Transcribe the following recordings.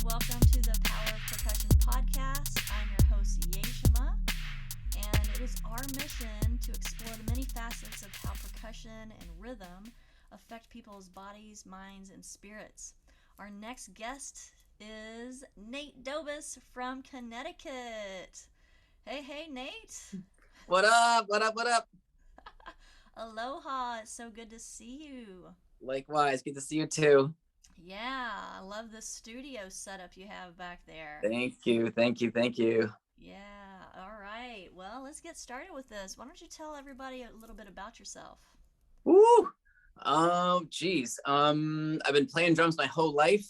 welcome to the Power of Percussion podcast. I'm your host, Yeshima, and it is our mission to explore the many facets of how percussion and rhythm affect people's bodies, minds, and spirits. Our next guest is Nate Dobas from Connecticut. Hey, Nate. What up? What up? What up? Aloha. It's so good to see you. Likewise, good to see you too. Yeah, I love the studio setup you have back there. Thank you. Thank you. Thank you. Yeah, all right. Well, let's get started with this. Why don't you tell everybody a little bit about yourself? Woo! Geez. I've been playing drums my whole life.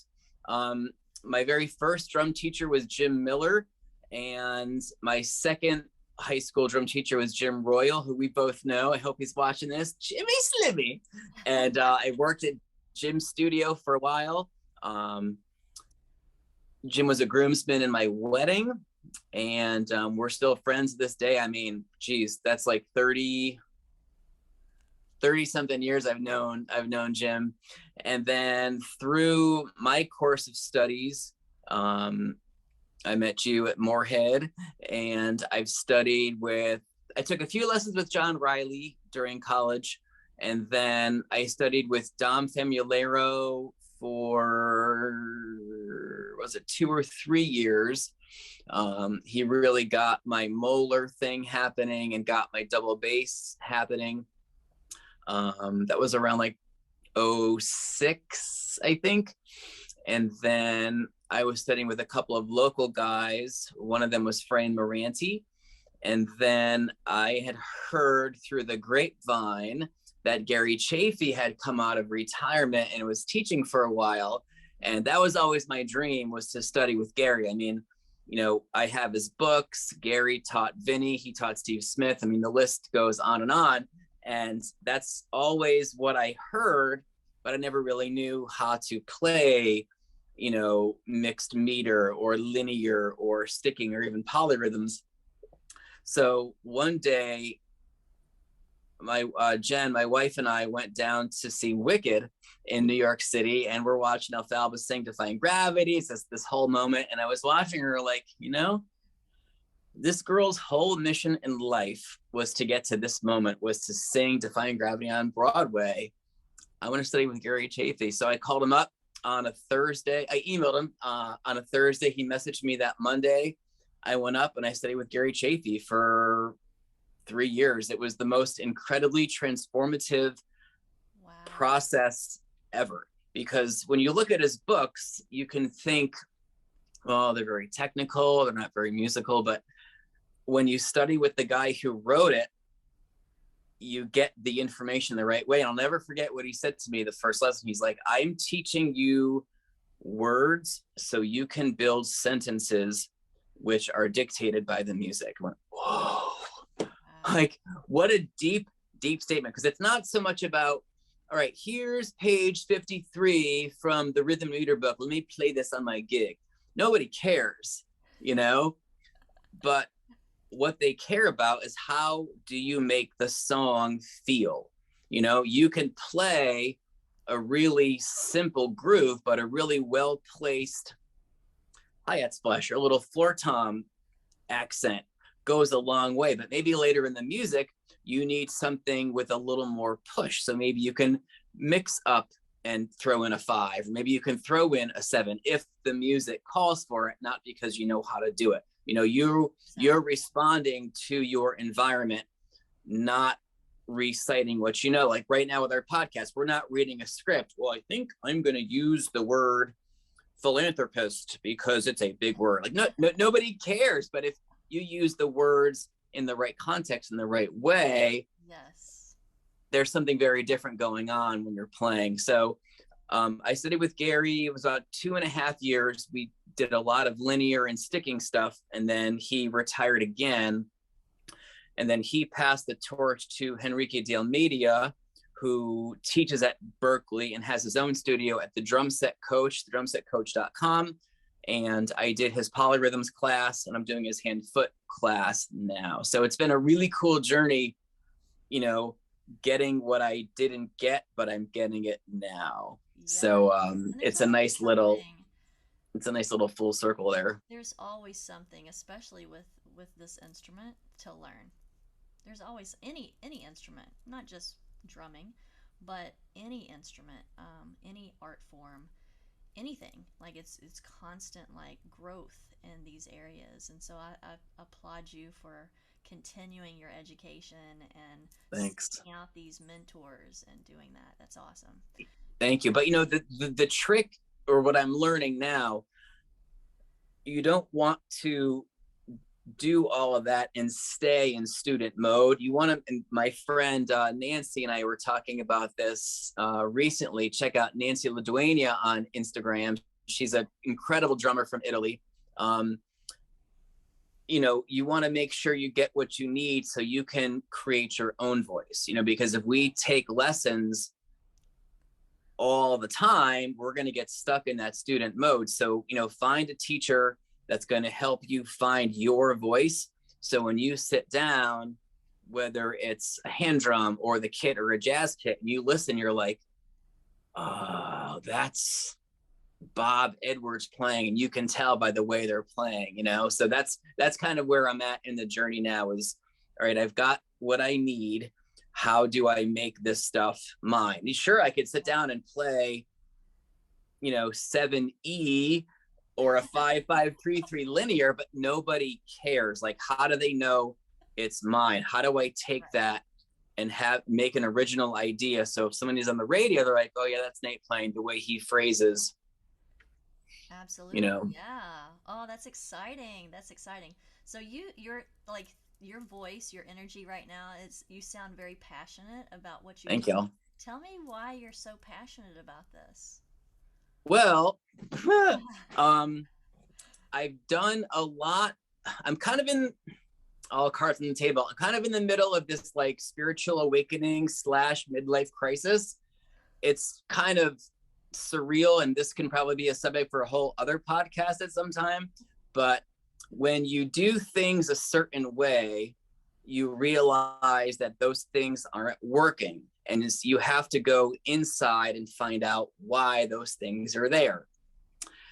My very first drum teacher was Jim Miller, and my second high school drum teacher was Jim Royal, who we both know. I hope he's watching this. Jimmy Slimmy. And I worked at Jim's studio for a while. Jim was a groomsman in my wedding, and we're still friends to this day. I mean, geez, that's like 30 something years I've known Jim. And then through my course of studies, I met you at Moorhead, and I took a few lessons with John Riley during college, and then I studied with Dom Famularo for, was it 2 or 3 years? He really got my molar thing happening and got my double bass happening. That was around like 06, I think. And then I was studying with a couple of local guys. One of them was Fran Merante. And then I had heard through the grapevine that Gary Chaffee had come out of retirement and was teaching for a while. And that was always my dream, was to study with Gary. I mean, you know, I have his books. Gary taught Vinny, he taught Steve Smith. I mean, the list goes on and on. And that's always what I heard, but I never really knew how to play, you know, mixed meter or linear or sticking or even polyrhythms. So one day, Jen, my wife, and I went down to see Wicked in New York City, and we're watching Alfalfa sing Defying Gravity. It's this whole moment, and I was watching her like, you know, this girl's whole mission in life was to get to this moment, was to sing Defying Gravity on Broadway. I want to study with Gary Chaffee. So I called him up on a Thursday. I emailed him on a Thursday. He messaged me that Monday. I went up and I studied with Gary Chaffee for 3 years. It was the most incredibly transformative process ever. Because when you look at his books, you can think, well, they're very technical, they're not very musical, but when you study with the guy who wrote it, you get the information the right way. And I'll never forget what he said to me the first lesson. He's like, I'm teaching you words so you can build sentences which are dictated by the music. I went, whoa. Like, what a deep statement. Because it's not so much about, all right, here's page 53 from the rhythm reader book. Let me play this on my gig. Nobody cares, you know? But what they care about is, how do you make the song feel? You know, you can play a really simple groove, but a really well-placed hi-hat splash or a little floor tom accent goes a long way. But maybe later in the music, you need something with a little more push. So maybe you can mix up and throw in a 5. Maybe you can throw in a 7 if the music calls for it, not because you know how to do it. You know, you're responding to your environment, not reciting what you know. Like right now with our podcast, we're not reading a script. Well, I think I'm going to use the word philanthropist because it's a big word. Like nobody cares. But if you use the words in the right context, in the right way, yes, there's something very different going on when you're playing. So I studied with Gary. It was about 2.5 years. We did a lot of linear and sticking stuff, and then he retired again. And then he passed the torch to Henrique de Almeida, who teaches at Berkeley and has his own studio at the Drum Set Coach, thedrumsetcoach.com. And I did his polyrhythms class, and I'm doing his hand-foot class now. So it's been a really cool journey, you know, getting what I didn't get, but I'm getting it now. Yeah. So it's a nice little, it's a nice little full circle there. There's always something, especially with this instrument, to learn. There's always any instrument, not just drumming, but any instrument, any art form, anything. Like it's constant like growth in these areas, and so I applaud you for continuing your education and Thanks. seeking out these mentors and doing that. That's awesome. Thank you. But you know, the trick, or what I'm learning now, you don't want to do all of that and stay in student mode. You want to, and my friend Nancy and I were talking about this recently. Check out Nancy Laduena on Instagram. She's an incredible drummer from Italy. You know, you want to make sure you get what you need so you can create your own voice, you know, because if we take lessons all the time, we're going to get stuck in that student mode. So, you know, find a teacher that's going to help you find your voice. So when you sit down, whether it's a hand drum or the kit or a jazz kit, and you listen, you're like, oh, that's Bob Edwards playing, and you can tell by the way they're playing, you know. So that's kind of where I'm at in the journey now. Is all right, I've got what I need. How do I make this stuff mine? Sure, I could sit down and play, you know, 7E or a 5-5-3-3 linear, but nobody cares. Like, how do they know it's mine? How do I take that and make an original idea? So if someone is on the radio, they're like, oh yeah, that's Nate playing the way he phrases. Absolutely. You know. Yeah. Oh, that's exciting. That's exciting. So you're like your voice, your energy right now is you sound very passionate about what you do. Thank you. Tell me why you're so passionate about this. Well, I've done a lot. I'm kind of in all cards on the table. I'm kind of in the middle of this like spiritual awakening / midlife crisis. It's kind of surreal, and this can probably be a subject for a whole other podcast at some time. But when you do things a certain way, you realize that those things aren't working, and you have to go inside and find out why those things are there.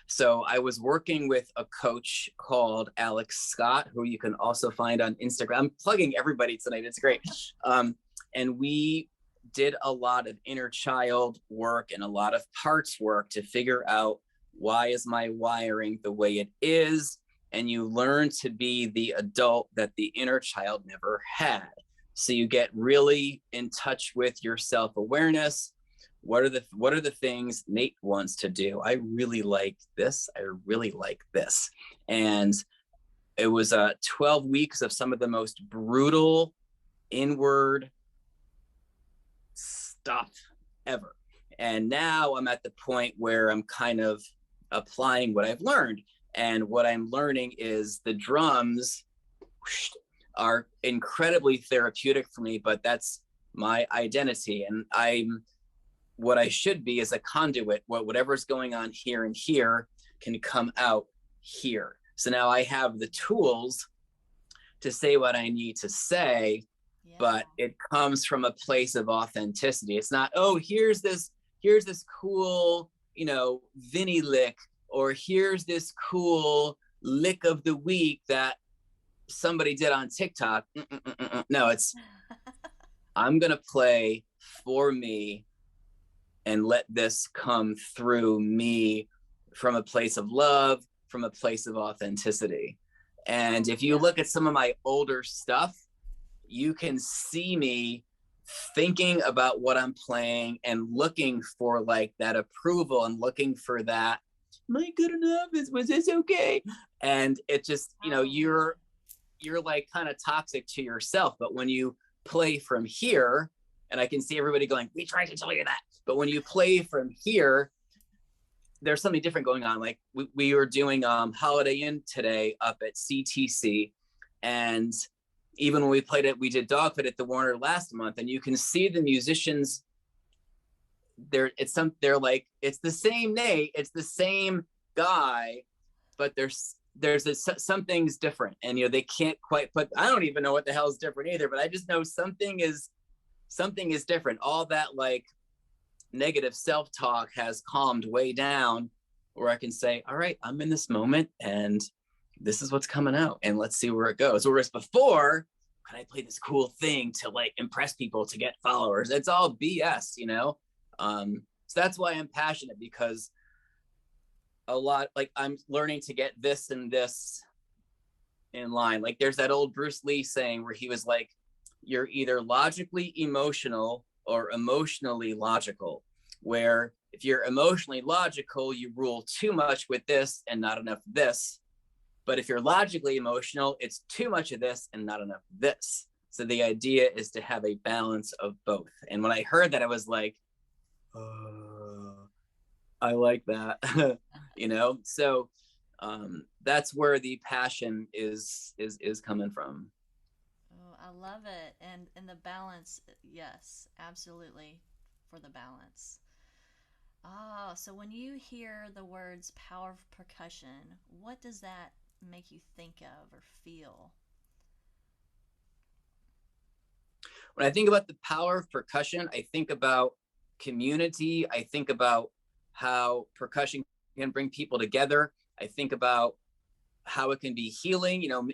So I was working with a coach called Alex Scott, who you can also find on Instagram. I'm plugging everybody tonight. It's great. And we did a lot of inner child work and a lot of parts work to figure out, why is my wiring the way it is? And you learn to be the adult that the inner child never had. So you get really in touch with your self-awareness. What are the things Nate wants to do? I really like this. I really like this. And it was 12 weeks of some of the most brutal inward stuff ever. And now I'm at the point where I'm kind of applying what I've learned. And what I'm learning is the drums are incredibly therapeutic for me, but that's my identity. And what I should be is a conduit. Whatever's going on here and here can come out here. So now I have the tools to say what I need to say, but it comes from a place of authenticity. It's not, oh, here's this cool, you know, Vinny lick, or here's this cool lick of the week that somebody did on TikTok. No, it's, I'm going to play for me and let this come through me from a place of love, from a place of authenticity. And if you look at some of my older stuff, you can see me thinking about what I'm playing and looking for like that approval and looking for that, am I good enough? Was this okay? And it just, you know, you're like kind of toxic to yourself. But when you play from here, and I can see everybody going, we tried to tell you that. But when you play from here, there's something different going on. Like we were doing Holiday Inn today up at CTC. And even when we played it, we did Dogfoot at the Warner last month, and you can see the musicians, they're like, it's the same Nate, it's the same guy, but there's some things different. And, you know, they can't quite put, I don't even know what the hell is different either, but I just know something is different. All that like negative self-talk has calmed way down, where I can say, all right, I'm in this moment and this is what's coming out and let's see where it goes. Whereas before, can I play this cool thing to like impress people, to get followers? It's all BS, you know? So that's why I'm passionate, because a lot, like, I'm learning to get this and this in line. Like there's that old Bruce Lee saying where he was like, you're either logically emotional or emotionally logical, where if you're emotionally logical, you rule too much with this and not enough of this. But if you're logically emotional, it's too much of this and not enough of this. So the idea is to have a balance of both. And when I heard that, I was like, I like that, you know? So that's where the passion is coming from. Oh, I love it. And the balance, yes, absolutely, for the balance. Ah, so when you hear the words power of percussion, what does that make you think of or feel? When I think about the power of percussion, I think about community. I think about how percussion can bring people together. I think about how it can be healing. You know,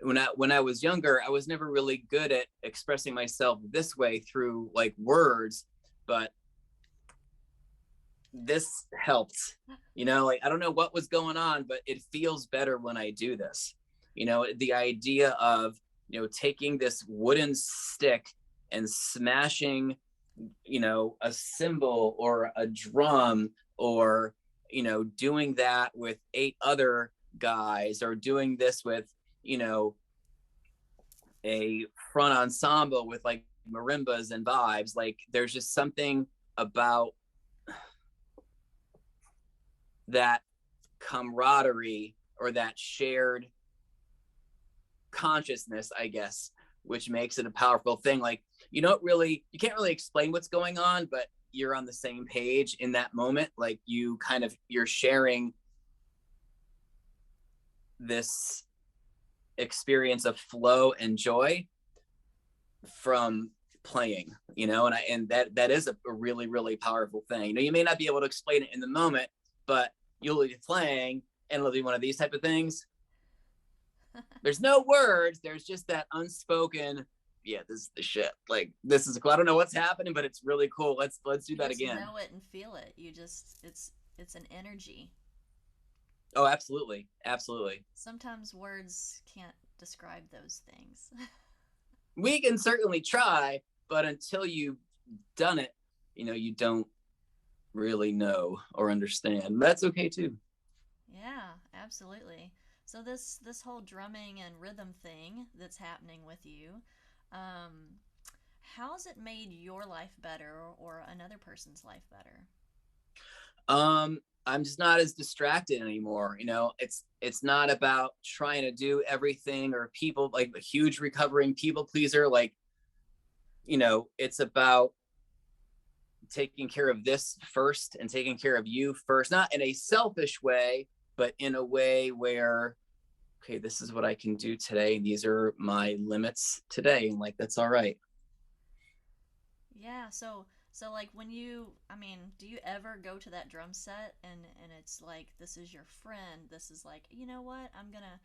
when I was younger, I was never really good at expressing myself this way through like words, but this helped, you know, like I don't know what was going on, but it feels better when I do this. You know, the idea of, you know, taking this wooden stick and smashing, you know, a cymbal or a drum, or, you know, doing that with 8 other guys, or doing this with, you know, a front ensemble with like marimbas and vibes. Like there's just something about that camaraderie or that shared consciousness, I guess, which makes it a powerful thing. Like you can't really explain what's going on, but you're on the same page in that moment. Like you're sharing this experience of flow and joy from playing, you know, and that is a really, really powerful thing. You know, you may not be able to explain it in the moment, but you'll be playing and it'll be one of these type of things. There's no words, there's just that unspoken, yeah, this is the shit. Like this is cool. I don't know what's happening, but it's really cool. Let's do that again. You know it and feel it. It's an energy. Oh, absolutely. Absolutely. Sometimes words can't describe those things. We can certainly try, but until you've done it, you know, you don't really know or understand. That's okay too. Yeah, absolutely. So this whole drumming and rhythm thing that's happening with you, how's it made your life better or another person's life better? I'm just not as distracted anymore. You know, it's not about trying to do everything, or people, like a huge recovering people pleaser. Like, you know, it's about taking care of this first and taking care of you first, not in a selfish way, but in a way where, okay, this is what I can do today. These are my limits today. And like, that's all right. Yeah, so like when do you ever go to that drum set and it's like this is your friend, this is like, you know what, I'm gonna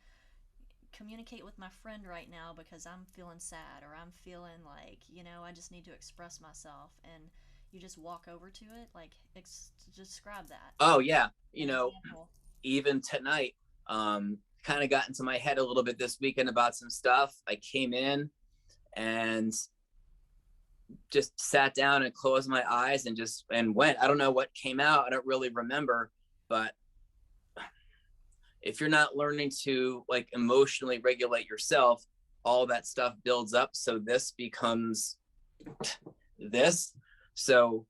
communicate with my friend right now because I'm feeling sad or I'm feeling like, you know, I just need to express myself, and you just walk over to it, like describe that. Oh yeah. You An know, example. even tonight, kind of got into my head a little bit this weekend about some stuff. I came in and just sat down and closed my eyes and went. I don't know what came out. I don't really remember, but if you're not learning to like emotionally regulate yourself, all that stuff builds up. So this becomes this. So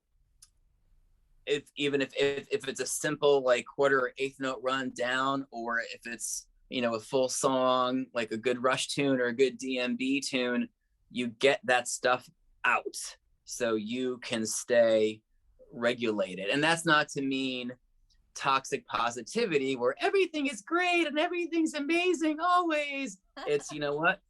if it's a simple like quarter or eighth note run down, or if it's, you know, a full song, like a good Rush tune or a good DMB tune, you get that stuff out so you can stay regulated. And that's not to mean toxic positivity where everything is great and everything's amazing always. It's, you know what,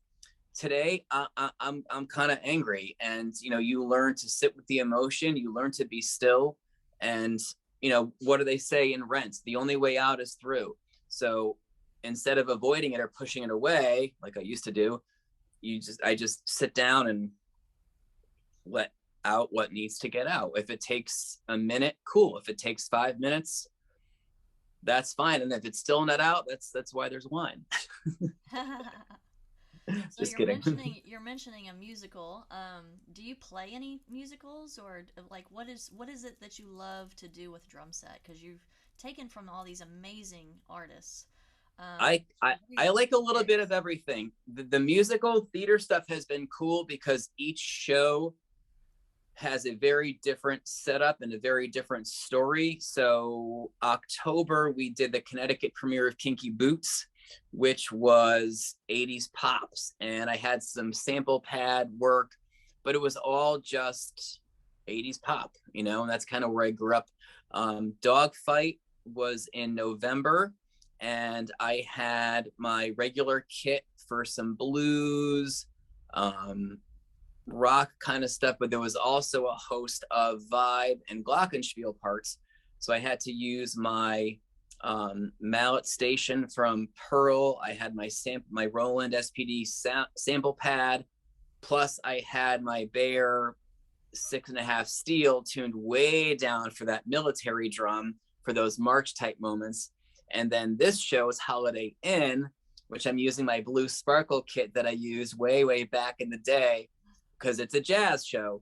today I'm kind of angry, and you know, you learn to sit with the emotion, you learn to be still, and you know, what do they say in Rent? The only way out is through. So instead of avoiding it or pushing it away like I used to do, I just sit down and let out what needs to get out. If it takes a minute, cool. If it takes 5 minutes, that's fine. And if it's still not out, that's why there's wine. So Just kidding. You're mentioning a musical. Do you play any musicals, or like what is it that you love to do with drum set? Because you've taken from all these amazing artists. I like a little bit of everything. The musical theater stuff has been cool because each show has a very different setup and a very different story. So October, we did the Connecticut premiere of Kinky Boots, which was 80s pops. And I had some sample pad work, but it was all just 80s pop, you know, and that's kind of where I grew up. Dogfight was in November, and I had my regular kit for some blues, rock kind of stuff, but there was also a host of vibe and glockenspiel parts. So I had to use my mallet station from Pearl. I had my Roland SPD sample pad, plus I had my Bayer 6.5 steel tuned way down for that military drum for those march type moments. And then this show is Holiday Inn, which I'm using my blue sparkle kit that I used way back in the day, because it's a jazz show.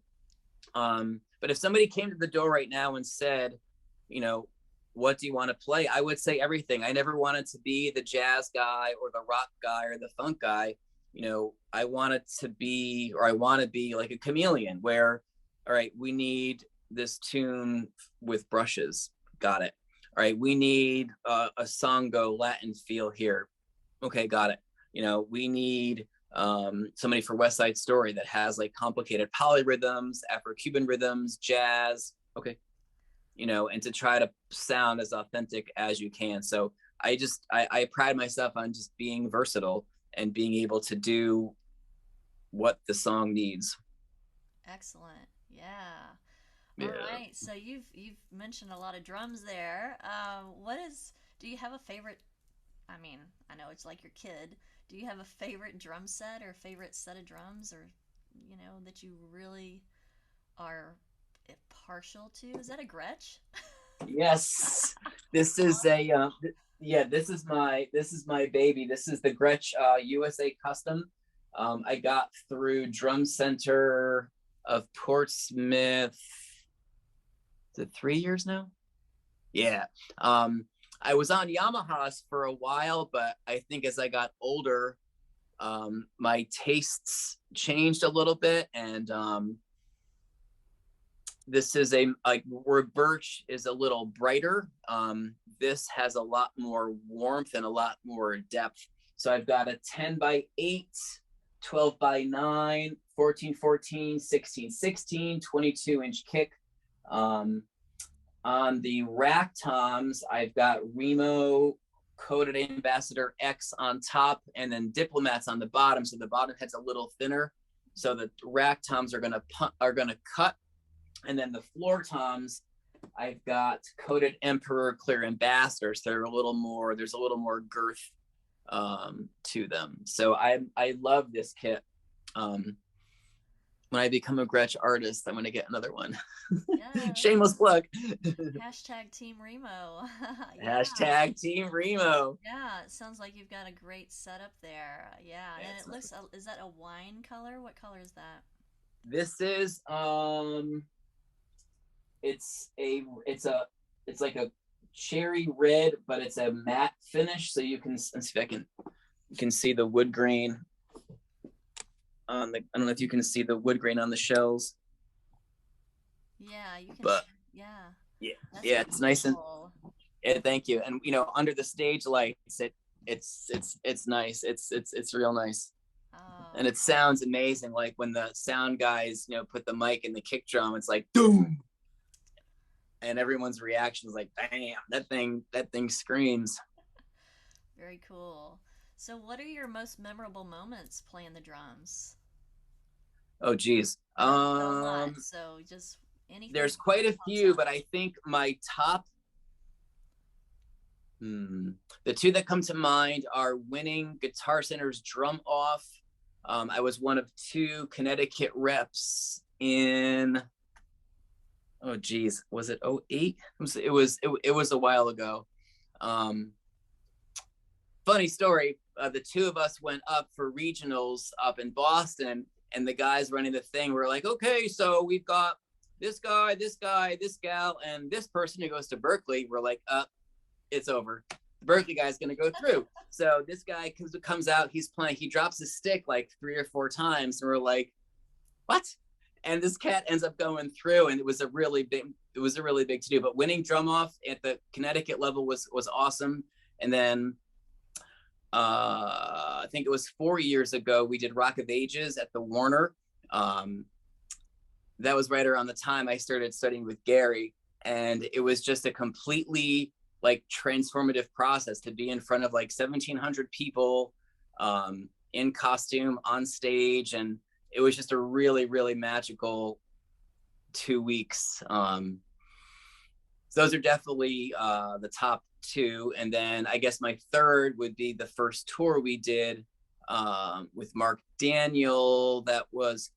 But if somebody came to the door right now and said, you know, what do you want to play? I would say everything. I never wanted to be the jazz guy or the rock guy or the funk guy. You know, I want to be like a chameleon where, all right, we need this tune with brushes. Got it. All right, we need a songo Latin feel here. Okay, got it. You know, we need somebody for West Side Story that has like complicated polyrhythms, Afro-Cuban rhythms, jazz. Okay. You know, and to try to sound as authentic as you can. So I pride myself on just being versatile and being able to do what the song needs. Excellent. Yeah. All right. So you've mentioned a lot of drums there. Do you have a favorite? I mean, I know it's like your kid. Do you have a favorite drum set or favorite set of drums, or, you know, that you really are partial to? Is that a Gretsch? Yes. This is a this is my baby. This is the Gretsch USA Custom. I got through Drum Center of Portsmouth. Is it 3 years now? Yeah. I was on Yamahas for a while, but I think as I got older, my tastes changed a little bit, and this is where birch is a little brighter. This has a lot more warmth and a lot more depth. So I've got a 10x8, 12x9, 14x14, 16x16, 22-inch kick. On the rack toms, I've got Remo coated Ambassador X on top, and then Diplomats on the bottom. So the bottom head's a little thinner. So the rack toms are gonna cut, and then the floor toms, I've got coated Emperor Clear Ambassadors. There's a little more girth to them. So I love this kit. When I become a Gretsch artist, I'm going to get another one. Yeah. Shameless plug. Hashtag Team Remo. Yeah. Hashtag Team Remo. Yeah, it sounds like you've got a great setup there. Yeah, and it looks, is that a wine color? What color is that? This is, it's like a cherry red, but it's a matte finish. So you can, let's see if you can see the wood grain on the, I don't know if you can see the wood grain on the shells. Yeah, you can. But yeah, yeah, it's nice and thank you. And you know, under the stage lights, it's nice. It's real nice. Oh. And it sounds amazing. Like when the sound guys, you know, put the mic in the kick drum, it's like boom, and everyone's reaction is like, damn, that thing screams. Very cool. So what are your most memorable moments playing the drums? Oh geez. So just anything. There's quite a few, but I think my top The two that come to mind are winning Guitar Center's Drum Off. I was one of two Connecticut reps in, oh geez, was it 08? It was a while ago. Funny story, the two of us went up for regionals up in Boston, and the guys running the thing were like, okay, so we've got this guy, this gal, and this person who goes to Berkeley. We're like, it's over. The Berkeley guy's going to go through. So this guy comes out, he's playing, he drops his stick like 3 or 4 times, and we're like, what? And this cat ends up going through, and it was a really big to do. But winning Drum Off at the Connecticut level was awesome. And then I think it was 4 years ago, we did Rock of Ages at the Warner. That was right around the time I started studying with Gary, and it was just a completely like transformative process to be in front of like 1,700 people in costume on stage, and it was just a really, really magical 2 weeks. So those are definitely the top two. And then I guess my third would be the first tour we did with Mark Daniel. That was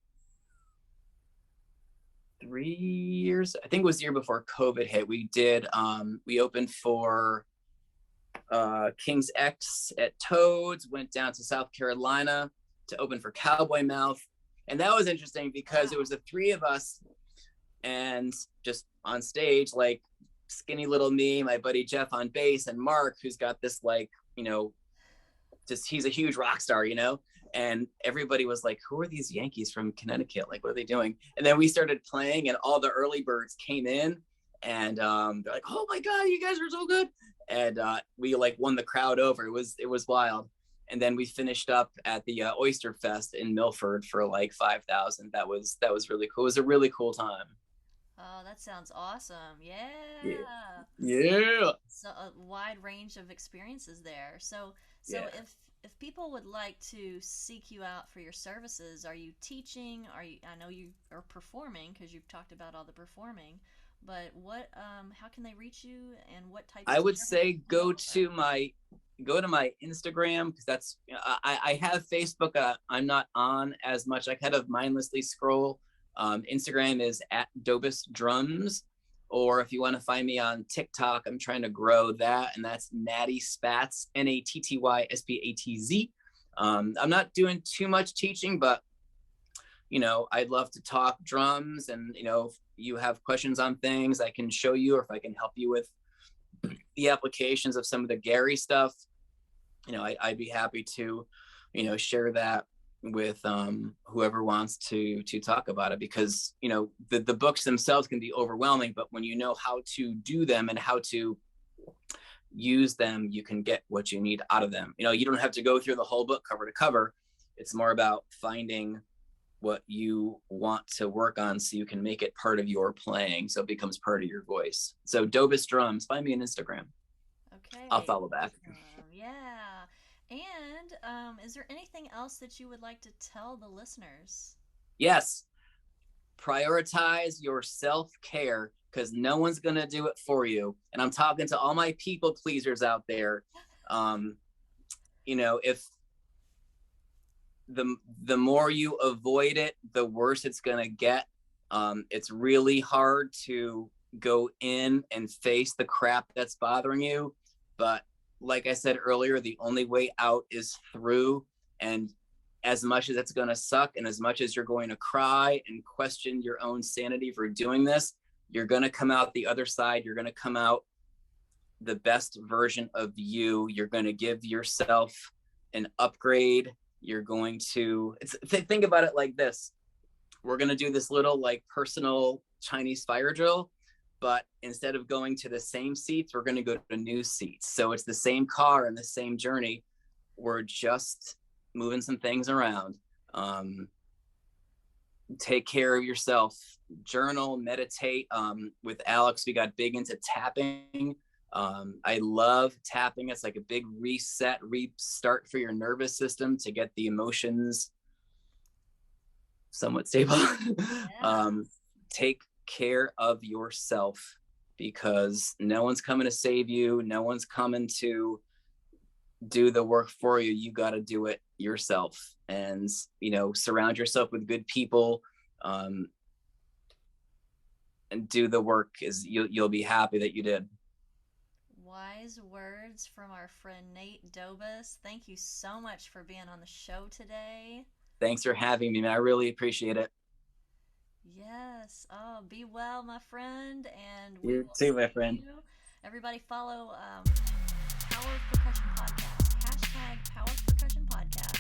3 years. I think it was the year before COVID hit. We did, we opened for King's X at Toads, went down to South Carolina to open for Cowboy Mouth. And that was interesting because it was the three of us and just on stage, like skinny little me, my buddy Jeff on bass, and Mark, who's got this like, you know, just, he's a huge rock star, you know? And everybody was like, who are these Yankees from Connecticut? Like, what are they doing? And then we started playing, and all the early birds came in, and they're like, oh my God, you guys are so good. And we like won the crowd over. It was wild. And then we finished up at the Oyster Fest in Milford for like 5,000. That was really cool. It was a really cool time. Oh, that sounds awesome. Yeah. Yeah. Yeah. So a wide range of experiences there. So Yeah. if people would like to seek you out for your services, are you teaching? Are you, I know you are performing because you've talked about all the performing, but what how can they reach you, and what types I of would services say do you offer? go to my Instagram, because that's, you know, I have Facebook. I'm not on as much. I kind of mindlessly scroll. Instagram is at Dobas Drums, or if you want to find me on TikTok, I'm trying to grow that, and that's Natty Spatz, NATTYSPATZ. I'm not doing too much teaching, but you know, I'd love to talk drums, and you know, if you have questions on things, I can show you, or if I can help you with the applications of some of the Gary stuff, you know, I'd be happy to, you know, share that with whoever wants to talk about it, because you know, the books themselves can be overwhelming, but when you know how to do them and how to use them, you can get what you need out of them. You know, you don't have to go through the whole book cover to cover. It's more about finding what you want to work on so you can make it part of your playing, so it becomes part of your voice. So Dobas Drums, find me on Instagram. I'll Okay. follow back. Yeah. And is there anything else that you would like to tell the listeners? Yes, prioritize your self-care, because no one's going to do it for you. And I'm talking to all my people pleasers out there. You know, if the more you avoid it, the worse it's going to get. It's really hard to go in and face the crap that's bothering you. But like I said earlier, the only way out is through. And as much as it's going to suck, and as much as you're going to cry and question your own sanity for doing this, you're going to come out the other side. You're going to come out the best version of you. You're going to give yourself an upgrade. You're going to think about it like this. We're going to do this little like personal Chinese fire drill, but instead of going to the same seats, we're going to go to new seats. So it's the same car and the same journey. We're just moving some things around. Take care of yourself. Journal, meditate. With Alex, we got big into tapping. I love tapping. It's like a big reset, restart for your nervous system to get the emotions somewhat stable. Yeah. Take care of yourself, because no one's coming to save you. No one's coming to do the work for you. You got to do it yourself, and, you know, surround yourself with good people, and do the work. Is you'll be happy that you did. Wise words from our friend Nate Dobas. Thank you so much for being on the show today. Thanks for having me, man. I really appreciate it. Yes. Oh, be well, my friend. And You too, my friend. Everybody follow Power of Percussion Podcast. Hashtag Power of Percussion Podcast.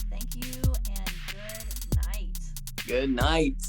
Thank you and good night. Good night.